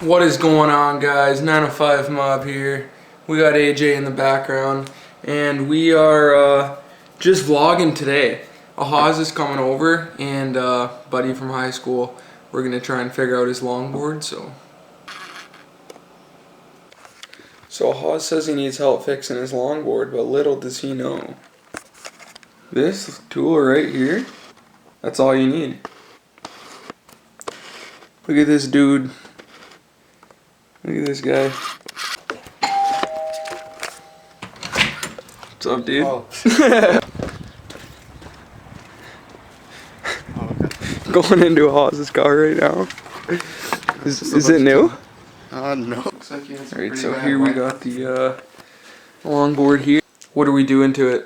What is going on, guys? 905 Mob here. We got AJ in the background, and we are just vlogging today. Ahaz is coming over, and buddy from high school. We're gonna try and figure out his longboard. So Ahaz says he needs help fixing his longboard, but little does he know. This tool right here, that's all you need. Look at this dude. Look at this guy. What's up, dude? Oh. Going into Ahaz's car right now. Is it new? No. Looks like Alright, so here we got the longboard here. What are we doing to it?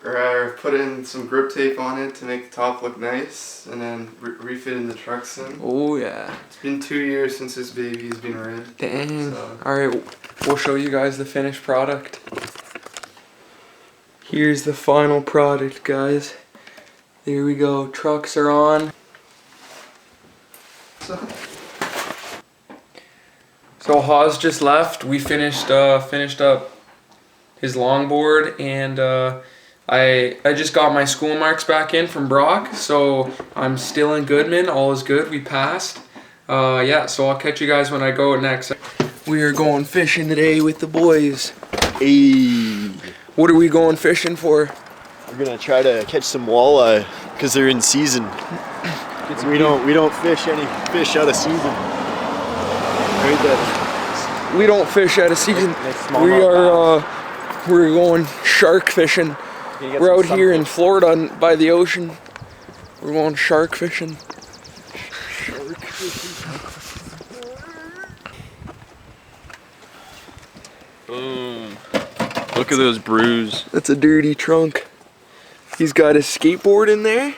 We're putting some grip tape on it to make the top look nice, and then refitting the trucks in. Oh yeah. It's been 2 years since this baby's been rid. Dang. So. Alright, we'll show you guys the finished product. Here's the final product, guys. There we go. Trucks are on. So Ahaz just left. We finished up his longboard, and I just got my school marks back in from Brock, so I'm still in Goodman. All is good. We passed. Yeah, so I'll catch you guys when I go next. We are going fishing today with the boys. Hey. What are we going fishing for? We're gonna try to catch some walleye because they're in season. We don't fish any fish out of season. Right, Dad? We don't fish out of season. We're going shark fishing. We're out here in Florida by the ocean. We're going shark fishing. Shark fishing. Boom. Look at those brews. That's a dirty trunk. He's got a skateboard in there,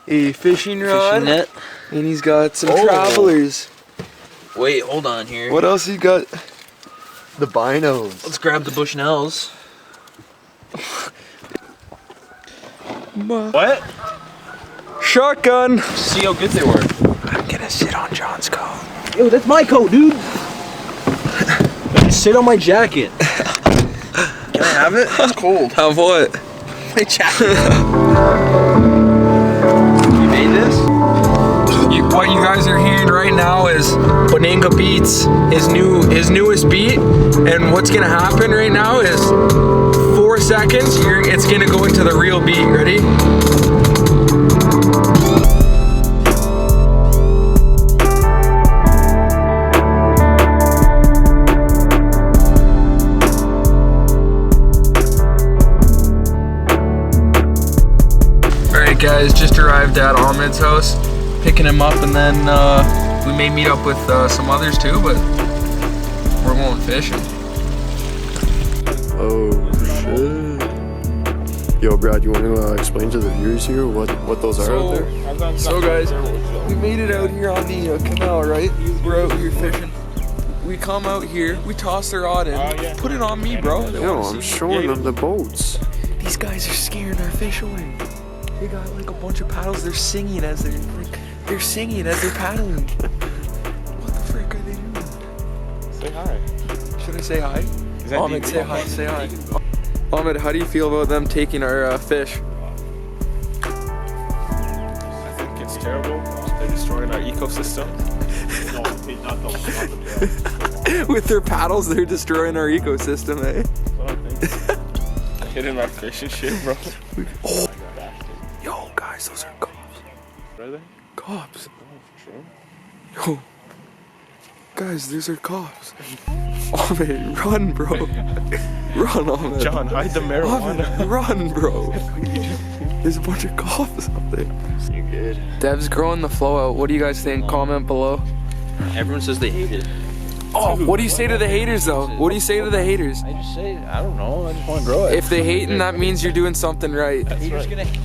a fishing rod, net, and he's got some travelers. Wait, hold on here. What else he got? The binos. Let's grab the Bushnells. What? Shotgun. See how good they were. I'm gonna sit on John's coat. Yo, that's my coat, dude. Sit on my jacket. Can I have it? It's cold. Have what? My jacket. You made this? What you guys are hearing right now is Bonanga Beats, his newest beat, and what's gonna happen right now is 4 seconds, it's gonna go into the real beat. Ready? Alright guys, just arrived at Ahmed's house, picking him up, and then we may meet up with some others too, but we're going fishing. Oh shit. Yo, Brad, you want to explain to the viewers here what those are out there? So guys, we made it out here on the canal, right? We're out here fishing. We come out here, we toss the rod in, put it on me, bro. Yo, I'm showing them the boats. These guys are scaring our fish away. They got like a bunch of paddles. They're singing as they're paddling. What the frick are they doing? Say hi. Should I say hi? Ahmed, say hi. Say hi. Ahmed, how do you feel about them taking our fish? I think it's terrible. They're destroying our ecosystem. With their paddles, they're destroying our ecosystem, eh? Hitting our fish and shit, bro. Oh. Yo, guys, those are cops. Are they? Cops. Oh, for sure. Yo. Guys, these are cops. Ahmed, run, bro. Run, Ahmed. John, hide the marijuana. Ahmed, run, bro. There's a bunch of cops up there. You're good. Dev's growing the flow out. What do you guys think? Comment below. Everyone says they hate it. Oh, what do you say to the haters, though? What do you say to the haters? I just say, I don't know. I just want to grow it. If they hating, that means you're doing something right. Haters gonna hate.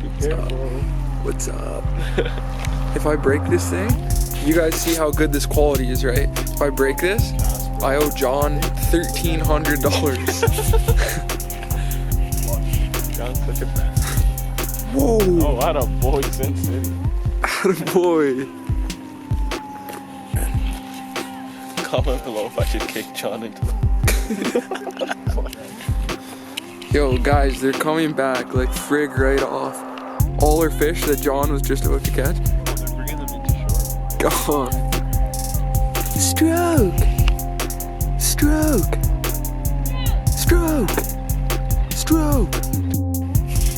Be careful. What's up? If I break this thing, you guys see how good this quality is, right? If I break this, I owe John $1,300. John's such a bastard. Whoa! Oh, what a boy, Sin City. Attaboy. Comment below if I should kick John into the... Yo, guys, they're coming back like frig right off. All our fish that John was just about to catch. Oh, they're bringing them into shore. Gone. Stroke. Stroke. Stroke. Stroke.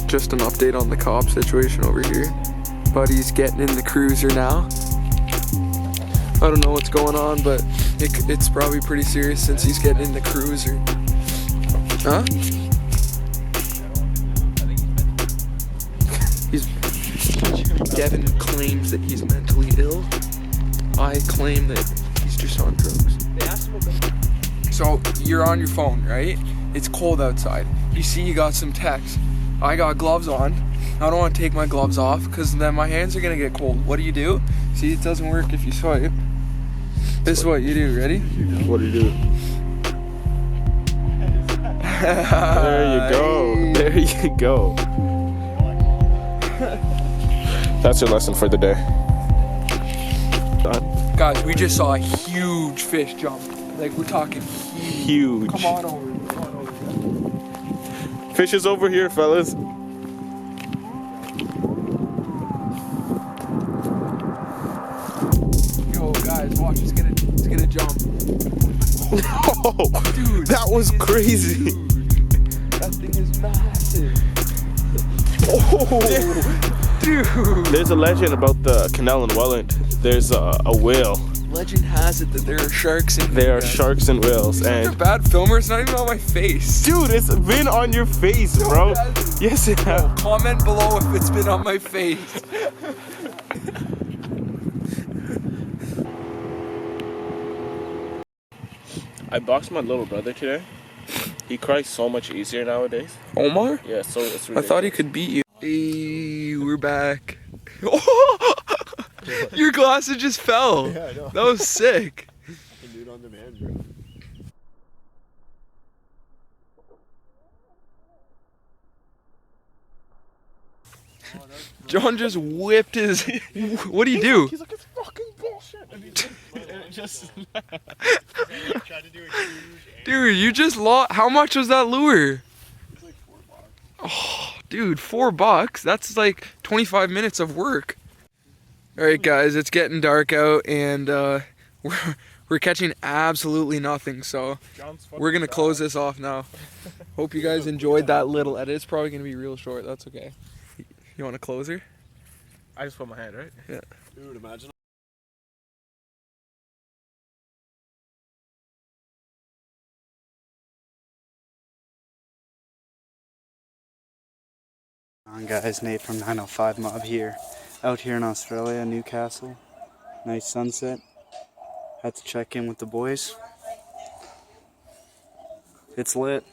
Just an update on the Cobb situation over here. Buddy's getting in the cruiser now. I don't know what's going on, but it's probably pretty serious since he's getting in the cruiser. Huh? Devin claims that he's mentally ill. I claim that he's just on drugs. So you're on your phone, right? It's cold outside. You see you got some text. I got gloves on. I don't want to take my gloves off because then my hands are gonna get cold. What do? See, it doesn't work if you swipe. This is what you do. Ready? What do you do? There you go. There you go. That's your lesson for the day. Done. Guys, we just saw a huge fish jump. Like, we're talking Huge. Come on over. Fish is over here, fellas. Yo, guys, watch. It's gonna jump. Oh, Dude, that was crazy. That thing is massive. Oh. Dude. There's a legend about the canal in Welland. There's a whale. Legend has it that there are sharks in There here, are guys. sharks and whales, You're a and bad filmer. It's not even on my face. dude, it's been on your face, bro. Yes, it has. Comment below if it's been on my face. I boxed my little brother today. He cries so much easier nowadays. Omar? Yeah, so it's I thought he could beat you. Hey, we're back. Your glasses just fell. Yeah, I know. That was sick. Can do it on demand, bro. John just whipped his. What do you do? He's like, it's fucking bullshit. And it just Tried to do a huge Dude, you just lost. How much was that lure? It's like $4. Oh, dude, $4. That's like 25 minutes of work. All right, guys, it's getting dark out, and we're catching absolutely nothing. So we're gonna close this off now. Hope you guys enjoyed that little edit. It's probably gonna be real short. That's okay. You want a closer? I just put my hand, right? Yeah. Dude, imagine. Guys, Nate from 905 Mob here, out here in Australia, Newcastle. Nice sunset. Had to check in with the boys. It's lit.